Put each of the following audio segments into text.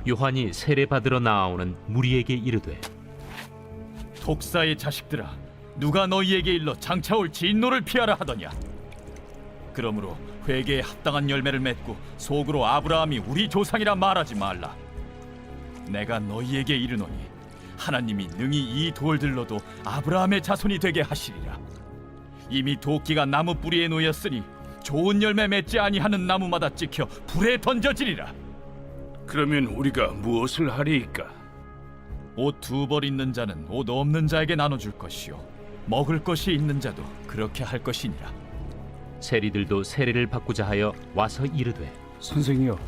요한이 세례받으러 나아오는 무리에게 이르되 독사의 자식들아, 누가 너희에게 일러 장차 올 진노를 피하라 하더냐? 그러므로 회개에 합당한 열매를 맺고 속으로 아브라함이 우리 조상이라 말하지 말라. 내가 너희에게 이르노니 하나님이 능히 이 돌들로도 아브라함의 자손이 되게 하시리라. 이미 도끼가 나무 뿌리에 놓였으니 좋은 열매 맺지 아니하는 나무마다 찍혀 불에 던져지리라. 그러면 우리가 무엇을 하리이까? 옷 두 벌 있는 자는 옷 없는 자에게 나눠줄 것이요 먹을 것이 있는 자도 그렇게 할 것이니라. 세리들도 세례를 받고자 하여 와서 이르되 선생이여,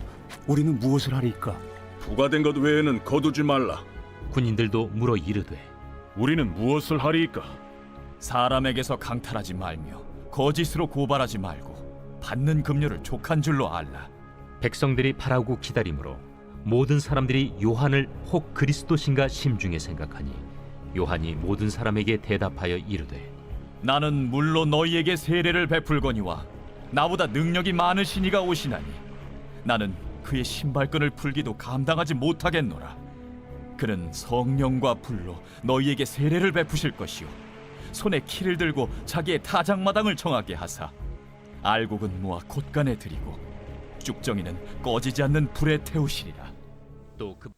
우리는 무엇을 하리이까? 부과된 것 외에는 거두지 말라. 군인들도 물어 이르되 우리는 무엇을 하리이까? 사람에게서 강탈하지 말며 거짓으로 고발하지 말고 받는 급료를 족한 줄로 알라. 백성들이 바라고 기다림으로 모든 사람들이 요한을 혹 그리스도신가 심중에 생각하니 요한이 모든 사람에게 대답하여 이르되 나는 물로 너희에게 세례를 베풀거니와 나보다 능력이 많으신 이가 오시나니 나는 그의 신발끈을 풀기도 감당하지 못하겠노라. 그는 성령과 불로 너희에게 세례를 베푸실 것이요 손에 키를 들고 자기의 타작마당을 정하게 하사 알곡은 모아 곶간에 들이고 쭉정이는 꺼지지 않는 불에 태우시리라. 또 그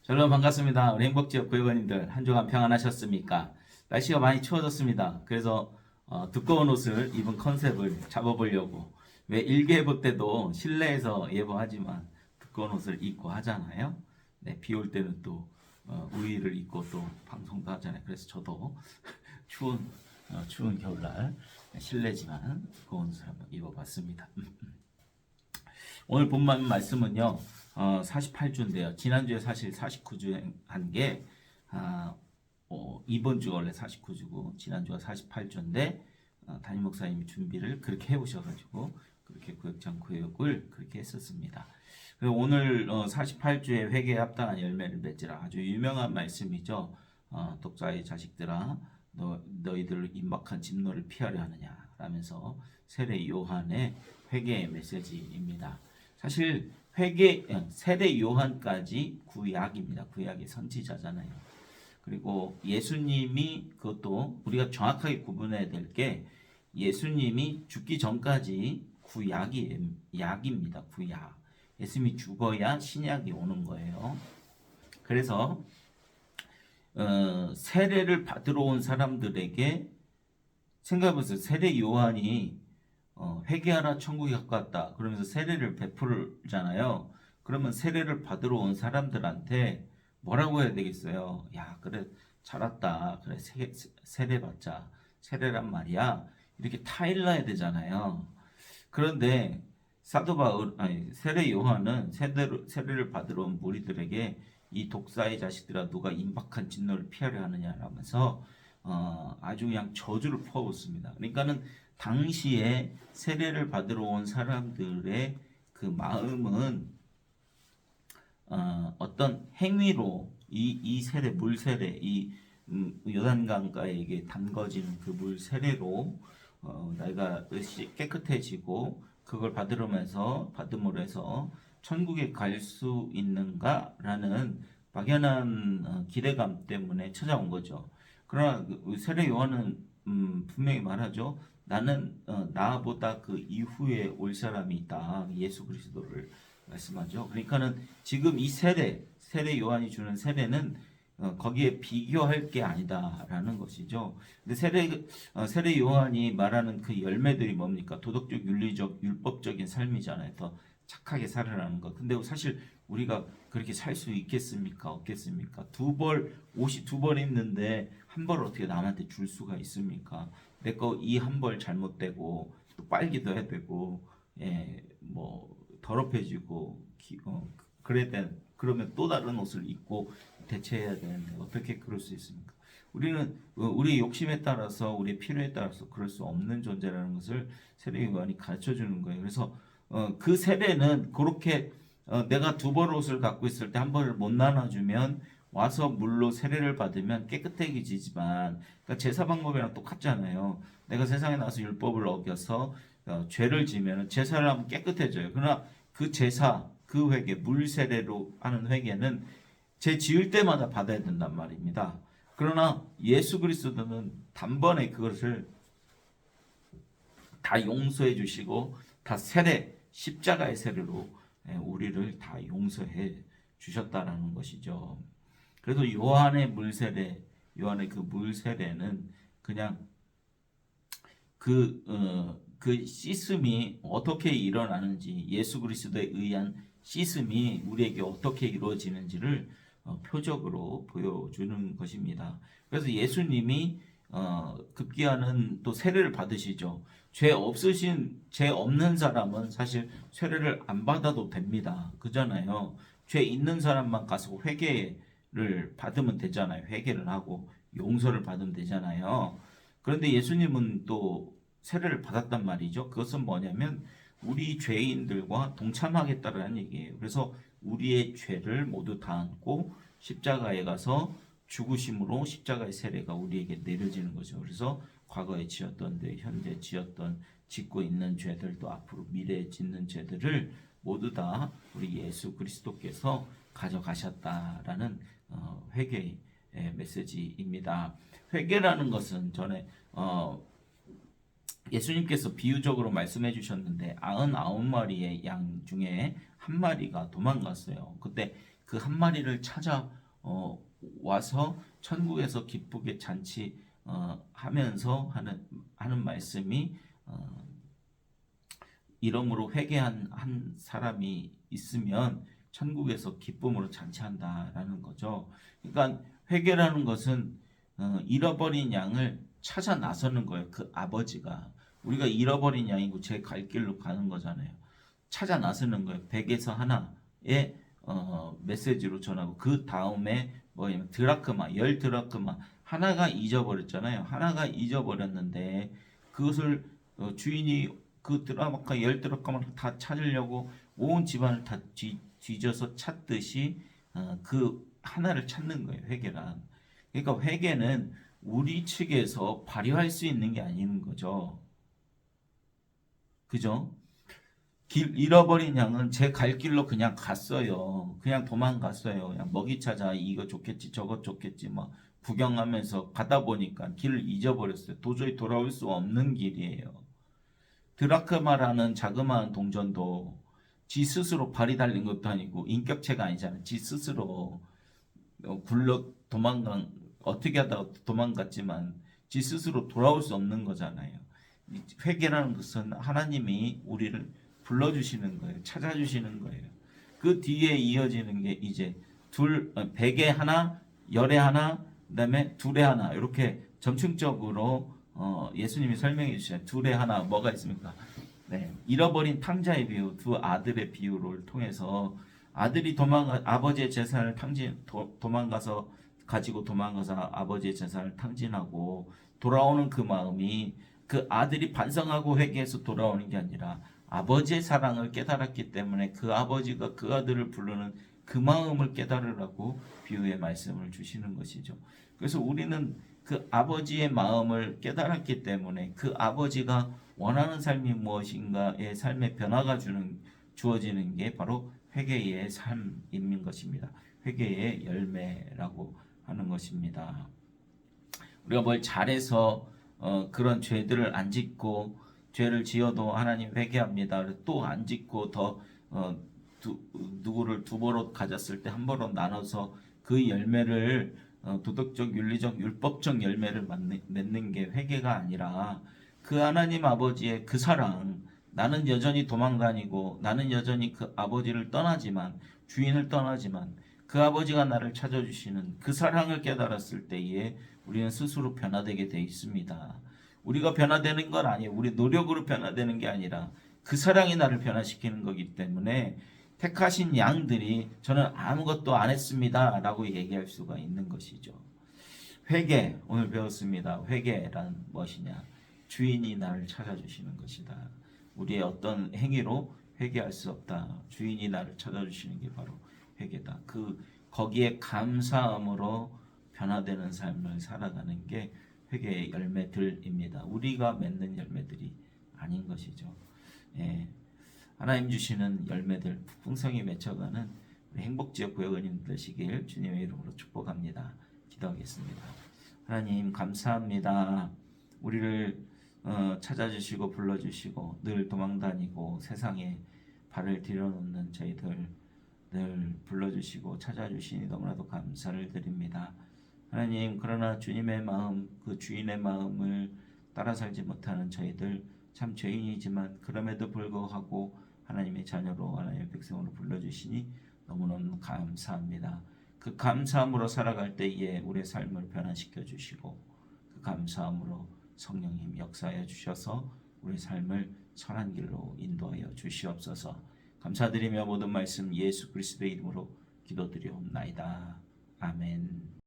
여러분 반갑습니다. 우리 행복지역 구역원님들 한 주간 평안하셨습니까? 날씨가 많이 추워졌습니다. 그래서 두꺼운 옷을 입은 컨셉을 잡아보려고, 왜 일기예보 때도 실내에서 예보하지만 두꺼운 옷을 입고 하잖아요. 네, 비 올 때는 또 우의를 입고 또 방송도 하잖아요. 그래서 저도 추운 겨울날 실내지만 두꺼운 옷을 한번 입어봤습니다. 오늘 본문 말씀은요 48주인데요 지난주에 사실 49주 한 게 이번 주가 원래 49주고 지난주가 48주인데 담임 목사님이 준비를 그렇게 해오셔가지고 그렇게 구역장 구역을 그렇게 했었습니다. 그리고 오늘 48주의 회개에 합당한 열매를 맺으라, 아주 유명한 말씀이죠. 독사의 자식들아, 너희들로 임박한 진노를 피하려 하느냐 라면서 세례 요한의 회개의 메시지입니다. 사실 세례 요한까지 구약입니다. 구약의 선지자잖아요. 그리고 예수님이, 그것도 우리가 정확하게 구분해야 될 게, 예수님이 죽기 전까지 약입니다. 구약. 예수님이 죽어야 신약이 오는 거예요. 그래서 세례를 받으러 온 사람들에게 생각해보세요. 세례 요한이 회개하라 천국이 가까웠다 그러면서 세례를 베풀잖아요. 그러면 세례를 받으러 온 사람들한테 뭐라고 해야 되겠어요? 야, 그래 잘 왔다, 그래 세례 받자, 세례란 말이야, 이렇게 타일러야 되잖아요. 그런데 세례 요한은 세례를 받으러 온 무리들에게 이 독사의 자식들아, 누가 임박한 진노를 피하려 하느냐라면서 아주 그냥 저주를 퍼붓습니다. 그러니까는 당시에 세례를 받으러 온 사람들의 그 마음은 어떤 행위로 이 세례, 물 세례, 이 요단강가에게 담궈지는 그 물 세례로 내가 깨끗해지고 그걸 받음으로 해서 천국에 갈 수 있는가라는 막연한 기대감 때문에 찾아온 거죠. 그러나 세례 요한은 분명히 말하죠. 나는 나보다 그 이후에 올 사람이 있다. 예수 그리스도를 말씀하죠. 그러니까는 지금 이 세례 요한이 주는 세례는 거기에 비교할 게 아니다라는 것이죠. 근데 세례 요한이 말하는 그 열매들이 뭡니까? 도덕적, 윤리적, 율법적인 삶이잖아요. 더 착하게 살아라는 것. 근데 사실 우리가 그렇게 살 수 있겠습니까? 없겠습니까? 옷이 두 벌 입는데 한 벌 어떻게 남한테 줄 수가 있습니까? 내 거 이 한 벌 잘못되고 또 빨기도 해야 되고, 뭐 더럽혀지고 그러면 또 다른 옷을 입고 대체해야 되는데 어떻게 그럴 수 있습니까? 우리는 우리의 욕심에 따라서, 우리의 필요에 따라서 그럴 수 없는 존재라는 것을 세례 요한이 가르쳐 주는 거예요. 그래서 그 세례는 그렇게 내가 두 벌 옷을 갖고 있을 때 한 벌을 못 나눠주면 와서 물로 세례를 받으면 깨끗해지지만, 그러니까 제사 방법이랑 똑같잖아요. 내가 세상에 나와서 율법을 어겨서 죄를 지면 제사를 하면 깨끗해져요. 그러나 그 제사, 그 회개, 물 세례로 하는 회개는 죄 지을 때마다 받아야 된단 말입니다. 그러나 예수 그리스도는 단번에 그것을 다 용서해 주시고 다 세례, 십자가의 세례로 우리를 다 용서해 주셨다라는 것이죠. 그래서 요한의 물 세례, 요한의 그 물 세례는 그냥 그 씻음이 어떻게 일어나는지, 예수 그리스도에 의한 씻음이 우리에게 어떻게 이루어지는지를 표적으로 보여주는 것입니다. 그래서 예수님이 급기야는 또 세례를 받으시죠. 죄 없는 사람은 사실 세례를 안 받아도 됩니다. 그잖아요. 죄 있는 사람만 가서 회개를 받으면 되잖아요. 회개를 하고 용서를 받으면 되잖아요. 그런데 예수님은 또 세례를 받았단 말이죠. 그것은 뭐냐면 우리 죄인들과 동참하겠다라는 얘기예요. 그래서 우리의 죄를 모두 다 안고 십자가에 가서 죽으심으로 십자가의 세례가 우리에게 내려지는 거죠. 그래서 과거에 지었던 죄, 현재 지었던 짓고 있는 죄들, 또 앞으로 미래에 짓는 죄들을 모두 다 우리 예수 그리스도께서 가져가셨다라는 회개의 메시지입니다. 회개라는 것은 전에 예수님께서 비유적으로 말씀해 주셨는데 99마리의 양 중에 한 마리가 도망갔어요. 그때 그 한 마리를 찾아 와서 천국에서 기쁘게 잔치 하면서 하는 말씀이 이러므로 회개한 한 사람이 있으면 천국에서 기쁨으로 잔치한다라는 거죠. 그러니까 회개라는 것은 잃어버린 양을 찾아 나서는 거예요. 그 아버지가 우리가 잃어버린 양이고 제 갈 길로 가는 거잖아요. 찾아 나서는 거예요. 100에서 하나의 메시지로 전하고 그 다음에 뭐냐면 드라크마, 10드라크마 하나가 잊어버렸잖아요. 하나가 잊어버렸는데 그것을 주인이 그 드라크마 10드라크마를 다 찾으려고 온 집안을 다 뒤져서 찾듯이 그 하나를 찾는 거예요. 회개란. 그러니까 회개는 우리 측에서 발휘할 수 있는 게 아닌 거죠. 그죠? 길 잃어버린 양은 제 갈 길로 그냥 갔어요. 그냥 도망갔어요. 그냥 먹이 찾아 이거 좋겠지 저거 좋겠지 막 구경하면서 가다 보니까 길을 잊어버렸어요. 도저히 돌아올 수 없는 길이에요. 드라크마라는 자그마한 동전도 지 스스로 발이 달린 것도 아니고 인격체가 아니잖아요. 지 스스로 굴러 어떻게 하다가 도망갔지만 지 스스로 돌아올 수 없는 거잖아요. 회개라는 것은 하나님이 우리를 불러주시는 거예요. 찾아주시는 거예요. 그 뒤에 이어지는 게 이제 100에 하나, 10에 하나, 그 다음에 2에 하나 이렇게 점층적으로 예수님이 설명해 주셔요. 2에 하나 뭐가 있습니까? 네, 잃어버린 탕자의 비유, 두 아들의 비유를 통해서 아들이 아버지의 재산을 가지고 도망가서 아버지의 재산을 탕진하고 돌아오는 그 마음이 그 아들이 반성하고 회개해서 돌아오는 게 아니라 아버지의 사랑을 깨달았기 때문에 그 아버지가 그 아들을 부르는 그 마음을 깨달으라고 비유의 말씀을 주시는 것이죠. 그래서 우리는 그 아버지의 마음을 깨달았기 때문에 그 아버지가 원하는 삶이 무엇인가의 삶의 변화가 주어지는 게 바로 회개의 삶인 것입니다. 회개의 열매라고 하는 것입니다. 우리가 뭘 잘해서 그런 죄들을 안 짓고 죄를 지어도 하나님 회개합니다. 또 안 짓고 더 누구를 두 버릇 가졌을 때 한 버릇 나눠서 그 열매를 도덕적, 윤리적, 율법적 열매를 맺는 게 회개가 아니라 그 하나님 아버지의 그 사랑, 나는 여전히 도망다니고 나는 여전히 그 아버지를 떠나지만 주인을 떠나지만 그 아버지가 나를 찾아주시는 그 사랑을 깨달았을 때에 우리는 스스로 변화되게 돼 있습니다. 우리가 변화되는 건 아니에요. 우리 노력으로 변화되는 게 아니라 그 사랑이 나를 변화시키는 거기 때문에 택하신 양들이 저는 아무것도 안 했습니다 라고 얘기할 수가 있는 것이죠. 회개, 오늘 배웠습니다. 회개란 무엇이냐? 주인이 나를 찾아주시는 것이다. 우리의 어떤 행위로 회개할 수 없다. 주인이 나를 찾아주시는 게 바로 회개다. 거기에 감사함으로 변화되는 삶을 살아가는 게 회개의 열매들입니다. 우리가 맺는 열매들이 아닌 것이죠. 예. 하나님 주시는 열매들 풍성히 맺혀가는 우리 행복지역 구역원님 되시길 주님의 이름으로 축복합니다. 기도하겠습니다. 하나님 감사합니다. 우리를 찾아주시고 불러주시고 늘 도망다니고 세상에 발을 들여놓는 저희들 늘 불러주시고 찾아주시니 너무나도 감사를 드립니다. 하나님, 그러나 주님의 마음, 그 주인의 마음을 따라 살지 못하는 저희들 참 죄인이지만 그럼에도 불구하고 하나님의 자녀로 하나님의 백성으로 불러주시니 너무너무 감사합니다. 그 감사함으로 살아갈 때에 우리의 삶을 변화시켜 주시고 그 감사함으로 성령님 역사하여 주셔서 우리의 삶을 선한 길로 인도하여 주시옵소서. 감사드리며 모든 말씀 예수 그리스도의 이름으로 기도드리옵나이다. 아멘.